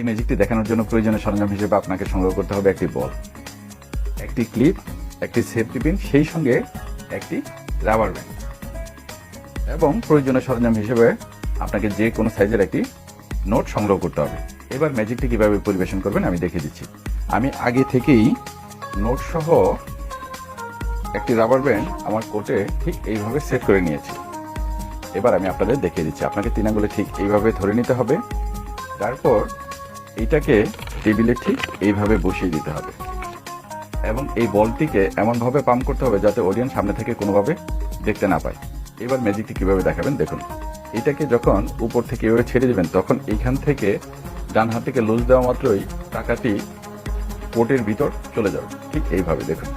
এই ম্যাজিকটি দেখানোর জন্য প্রয়োজনীয় সরঞ্জাম হিসেবে আপনাকে সংগ্রহ করতে হবে একটি বল, একটি ক্লিপ, একটি সেফটি পিন, সেই সঙ্গে একটি রাবার ব্যান্ড এবং প্রয়োজনীয় সরঞ্জাম হিসেবে আপনাকে যে কোনো সাইজের একটি নোট সংগ্রহ করতে হবে। এবার ম্যাজিকটি কিভাবে পরিবেশন করবেন আমি দেখিয়ে দিচ্ছি। আমি আগে থেকেই নোট সহ একটি রাবার ব্যান্ড আমার কোটে ঠিক এইভাবে সেট করে নিয়েছি। এবার আমি আপনাদের দেখিয়ে দিচ্ছি। আপনাকে 3 আঙ্গুলে ঠিক এইভাবে ধরে নিতে হবে, তারপর এইটাকে টেবিলে ঠিক এইভাবে বসিয়ে দিতে হবে এবং এই বলটিকে এমনভাবে পাম্প করতে হবে যাতে অডিয়েন্স সামনে থেকে কোনোভাবে দেখতে না পায়। এবার ম্যাজিকটি কিভাবে দেখাবেন দেখুন। এটাকে যখন উপর থেকে এভাবে ছেড়ে দেবেন তখন এইখান থেকে ডান হাত থেকে লুজ দেওয়া মাত্রই টাকাটি কোটের ভিতর চলে যাবে, ঠিক এইভাবে দেখুন।